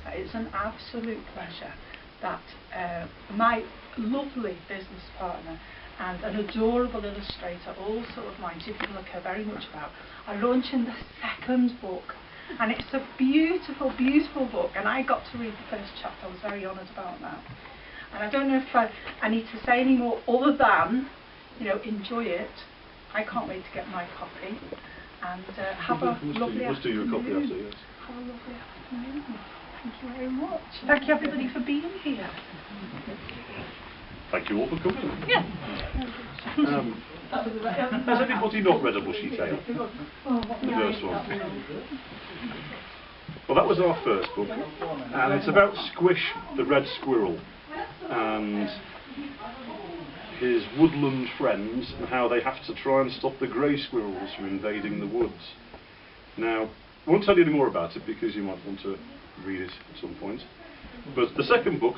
It's an absolute pleasure that my lovely business partner and an adorable illustrator, also of mine, who people care very much about, are launching the second book. And it's a beautiful, beautiful book, and I got to read the first chapter. I was very honoured about that. And I don't know if I need to say any more other than, you know, enjoy it. I can't wait to get my copy. And have a lovely afternoon. Let's do your copy after, yes. Have a lovely afternoon. Thank you very much. Thank you everybody for being here. Thank you all for coming. Yeah. Has anybody not read A Bushy Tale? The first one. Well, that was our first book, and it's about Squish, the red squirrel, and his woodland friends, and how they have to try and stop the grey squirrels from invading the woods. Now, I won't tell you any more about it because you might want to read it at some point. But the second book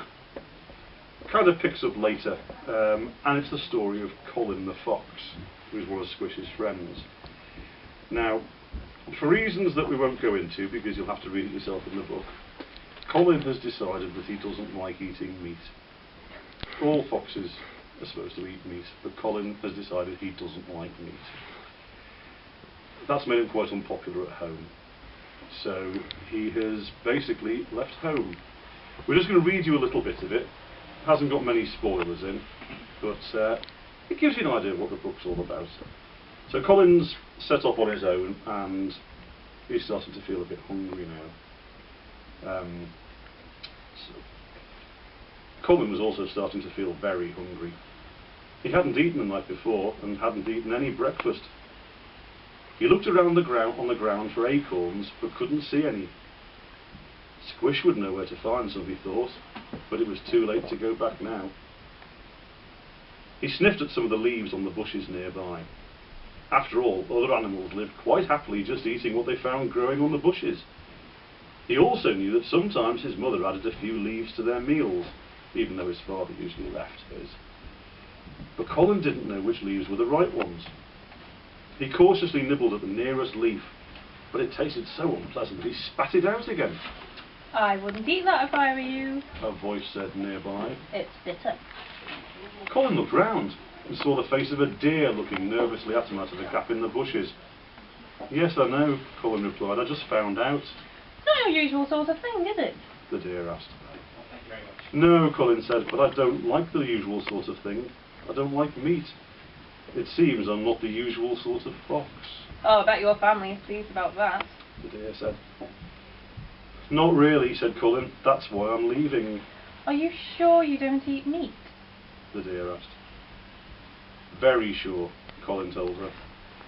kind of picks up later, and it's the story of Colin the fox, who is one of Squish's friends. Now, for reasons that we won't go into, because you'll have to read it yourself in the book, Colin has decided that he doesn't like eating meat. All foxes are supposed to eat meat, but Colin has decided he doesn't like meat. That's made him quite unpopular at home. So he has basically left home. We're just going to read you a little bit of it. It hasn't got many spoilers in, but it gives you an idea of what the book's all about. So Colin's set off on his own, and he's starting to feel a bit hungry now. So Colin was also starting to feel very hungry. He hadn't eaten the night before, and hadn't eaten any breakfast. He looked around on the ground for acorns, but couldn't see any. Squish would know where to find some, he thought, but it was too late to go back now. He sniffed at some of the leaves on the bushes nearby. After all, other animals lived quite happily just eating what they found growing on the bushes. He also knew that sometimes his mother added a few leaves to their meals, even though his father usually left his. But Colin didn't know which leaves were the right ones. He cautiously nibbled at the nearest leaf, but it tasted so unpleasant that he spat it out again. I wouldn't eat that if I were you, a voice said nearby. It's bitter. Colin looked round and saw the face of a deer looking nervously at him out of a gap in the bushes. Yes, I know, Colin replied. I just found out. Not your usual sort of thing, is it? The deer asked. No, Colin said, but I don't like the usual sort of thing. I don't like meat. It seems I'm not the usual sort of fox. Oh, I bet your family is pleased about that. The deer said. Not really, said Colin. That's why I'm leaving. Are you sure you don't eat meat? The deer asked. Very sure, Colin told her.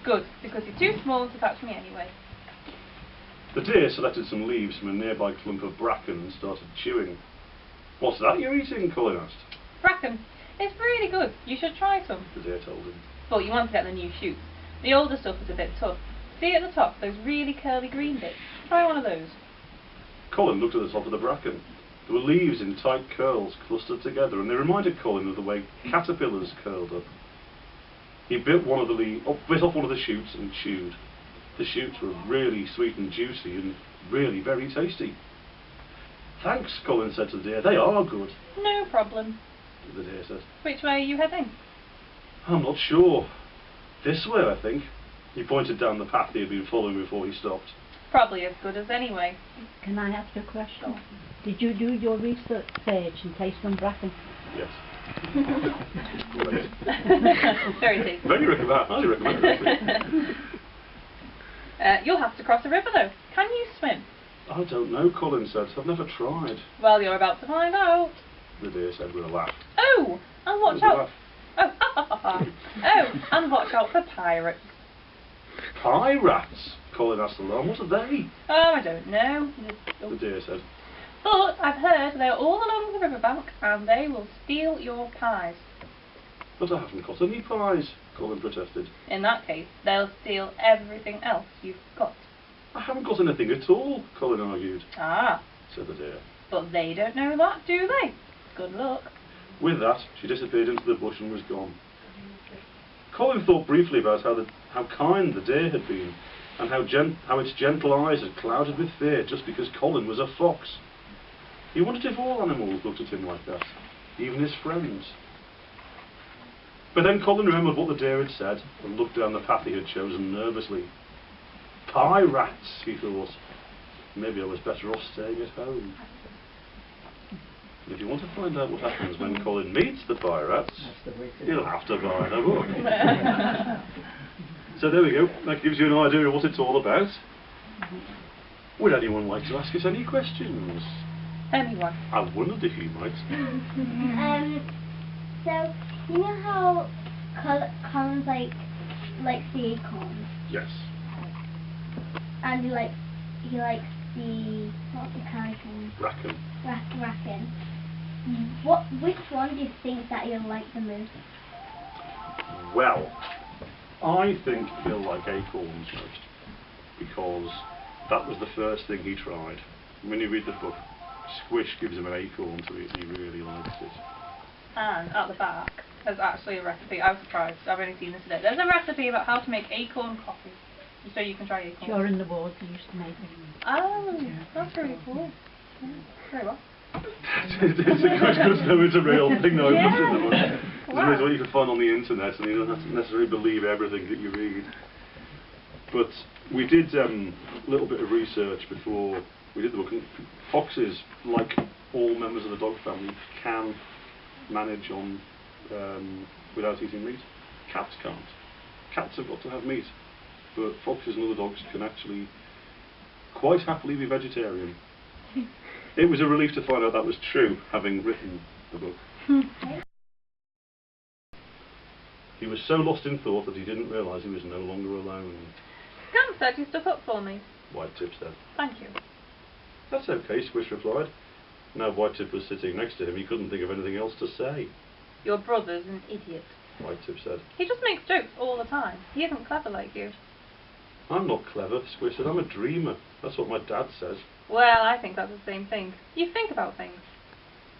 Good, because you're too small to touch me anyway. The deer selected some leaves from a nearby clump of bracken and started chewing. What's that you're eating? Colin asked. Bracken. It's really good. You should try some. The deer told him. But you want to get the new shoots. The older stuff is a bit tough. See at the top, those really curly green bits? Try one of those. Colin looked at the top of the bracken. There were leaves in tight curls clustered together, and they reminded Colin of the way caterpillars curled up. He bit off one of the shoots and chewed. The shoots were really sweet and juicy and really very tasty. Thanks, Colin said to the deer. They are good. No problem. The deer said. Which way are you heading? I'm not sure. This way, I think. He pointed down the path he had been following before he stopped. Probably as good as any way. Can I ask a question? Did you do your research page and taste some bracken? Yes. Very tasty. Very recommend. Highly recommend it. You'll have to cross a river though. Can you swim? I don't know, Colin said. I've never tried. Well, you're about to find out. The deer said with a laugh. Oh, and watch With a out. laugh. Oh, and watch out for pirates. Pirates? Colin asked alarmed. What are they? Oh, I don't know. The deer said. But I've heard they're all along the riverbank and they will steal your pies. But I haven't got any pies, Colin protested. In that case, they'll steal everything else you've got. I haven't got anything at all, Colin argued. Ah, said the deer. but they don't know that, do they? Good luck. With that, she disappeared into the bush and was gone. Colin thought briefly about how kind the deer had been, and how its gentle eyes had clouded with fear just because Colin was a fox. He wondered if all animals looked at him like that, even his friends. But then Colin remembered what the deer had said and looked down the path he had chosen nervously. Pirates, he thought. Maybe I was better off staying at home. If you want to find out what happens when Colin meets the pirates, you'll have to buy the book. So there we go. That gives you an idea of what it's all about. Would anyone like to ask us any questions? Anyone? I wondered if you might. So you know how Colin's likes the acorns, Yes. and he likes what's the kind of thing? Bracken. Bracken. Which one do you think that he'll like the most? Well, I think he'll like acorns most, because that was the first thing he tried. When you read the book, Squish gives him an acorn to eat and he really likes it. And at the back, there's actually a recipe. I was surprised. I've only seen this today. There's a recipe about how to make acorn coffee, so you can try acorns. During the wars, they used to make them. Oh, that's really cool. Yeah, very well. It's a good to know it's a real thing though. Yeah. In the book. It's Wow. what you can find on the internet, and you don't have to necessarily believe everything that you read. But we did a little bit of research before we did the book. And foxes, like all members of the dog family, can manage on without eating meat. Cats can't. Cats have got to have meat, but foxes and other dogs can actually quite happily be vegetarian. It was a relief to find out that was true, having written the book. He was so lost in thought that he didn't realise he was no longer alone. Scamp said you stuck up for me. White-Tip said. Thank you. That's okay, Squish replied. Now White-Tip was sitting next to him, he couldn't think of anything else to say. Your brother's an idiot. White-Tip said. He just makes jokes all the time. He isn't clever like you. I'm not clever, Squish said. I'm a dreamer. That's what my dad says. Well, I think that's the same thing. You think about things.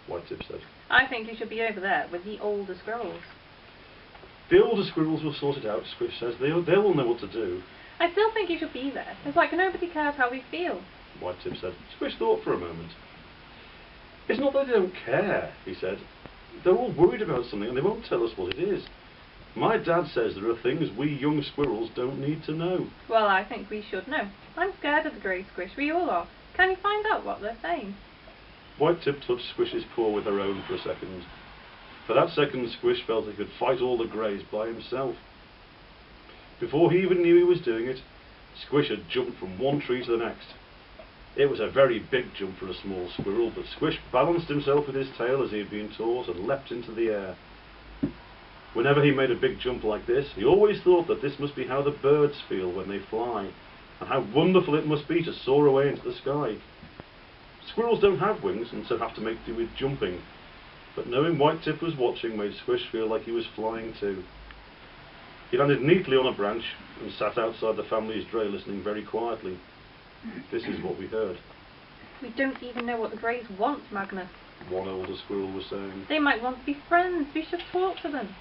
White-Tip said. I think you should be over there with the older squirrels. The older squirrels will sort it out, Squish says. They will know what to do. I still think you should be there. It's like nobody cares how we feel. White-Tip said. Squish thought for a moment. It's not that they don't care, he said. They're all worried about something and they won't tell us what it is. My dad says there are things we young squirrels don't need to know. Well, I think we should know. I'm scared of the grey squish. We all are. Can you find out what they're saying? White-Tip touched Squish's paw with her own for a second. For that second, Squish felt he could fight all the greys by himself. Before he even knew he was doing it, Squish had jumped from one tree to the next. It was a very big jump for a small squirrel, but Squish balanced himself with his tail as he had been taught and leapt into the air. Whenever he made a big jump like this, he always thought that this must be how the birds feel when they fly, and how wonderful it must be to soar away into the sky. Squirrels don't have wings and so have to make do with jumping, but knowing White-Tip was watching made Squish feel like he was flying too. He landed neatly on a branch and sat outside the family's dray listening very quietly. This is what we heard. We don't even know what the greys want, Magnus. One older squirrel was saying. They might want to be friends. We should talk to them.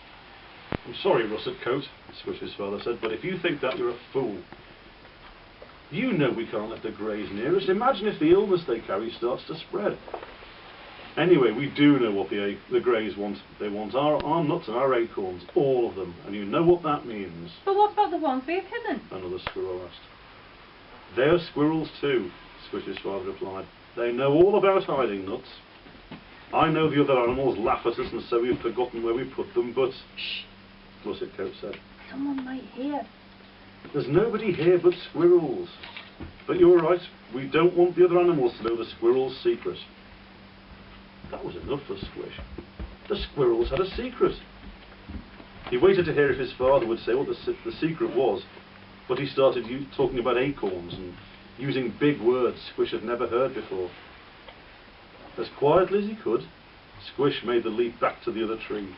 I'm sorry, Russet Coat, Squish's father said, but if you think that, you're a fool. You know we can't let the greys near us. Imagine if the illness they carry starts to spread. Anyway, we do know what the greys want. They want our nuts and our acorns, all of them, and you know what that means. But what about the ones we have hidden? Another squirrel asked. They're squirrels too, Squish's father replied. They know all about hiding nuts. I know the other animals laugh at us and say we've forgotten where we put them, but... Shh, Russet Coat said. Someone might hear. There's nobody here but squirrels. But you're right, we don't want the other animals to know the squirrel's secret. That was enough for Squish. The squirrels had a secret. He waited to hear if his father would say what the secret was, but he started talking about acorns and using big words Squish had never heard before. As quietly as he could, Squish made the leap back to the other tree.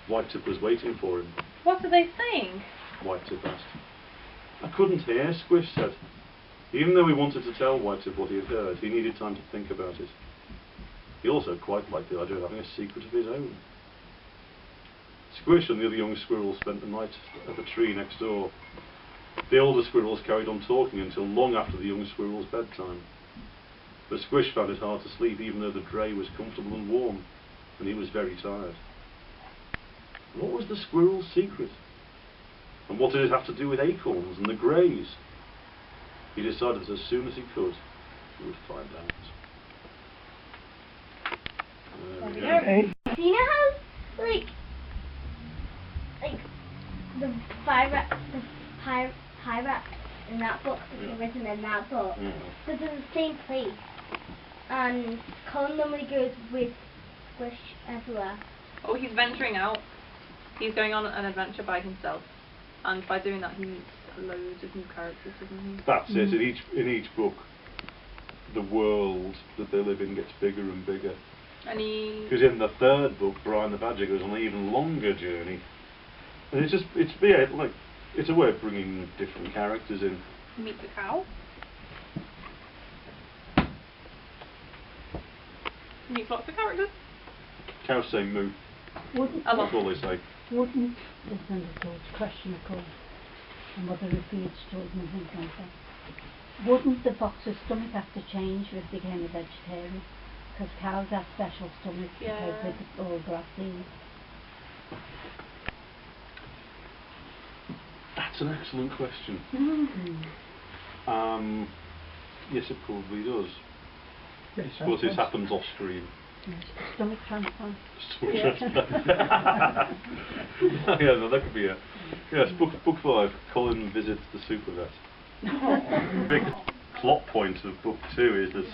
White-Tip was waiting for him. What are they saying? White-Tip asked. I couldn't hear, Squish said. Even though he wanted to tell White-Tip what he had heard, he needed time to think about it. He also quite liked the idea of having a secret of his own. Squish and the other young squirrels spent the night at the tree next door. The older squirrels carried on talking until long after the young squirrel's bedtime. But Squish found it hard to sleep even though the dray was comfortable and warm, and he was very tired. What was the squirrel's secret? And what did it have to do with acorns and the greys? He decided that as soon as he could, he would find out. There we go. Do you know how, like the pirate in that book, the written in that book, so they're in the same place, and Colin normally goes with Squish everywhere. Oh, he's venturing out. He's going on an adventure by himself, and by doing that, he meets loads of new characters, doesn't he? That's it. In each book, the world that they live in gets bigger and bigger. Because in the third book, Brian the Badger goes on an even longer journey, and it's a way of bringing different characters in. He meets a cow. He meets lots of characters. Cows say moo. That's all they say. Wouldn't this underdogs question, of course, and whether it feeds children and things like that? Wouldn't the fox's stomach have to change if it became a vegetarian? Because cows have special stomachs because they all grass eat. That's an excellent question. Yes, it probably does. Yes, but it happens off screen. Yes, stomach transplant. Yeah, no, that could be it. Yes, book 5, Colin visits the super vet. Big plot point of book 2 is that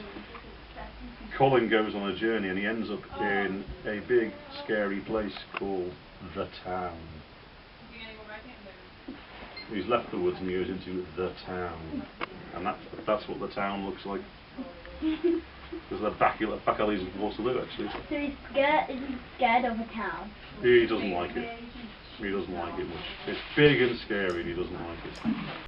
Colin goes on a journey and he ends up in a big scary place called the town. He's left the woods and he goes into the town, and that's what the town looks like. There's the back alleys of Waterloo, actually. So he's scared of a town. He doesn't like it. He doesn't like it much. It's big and scary and he doesn't like it.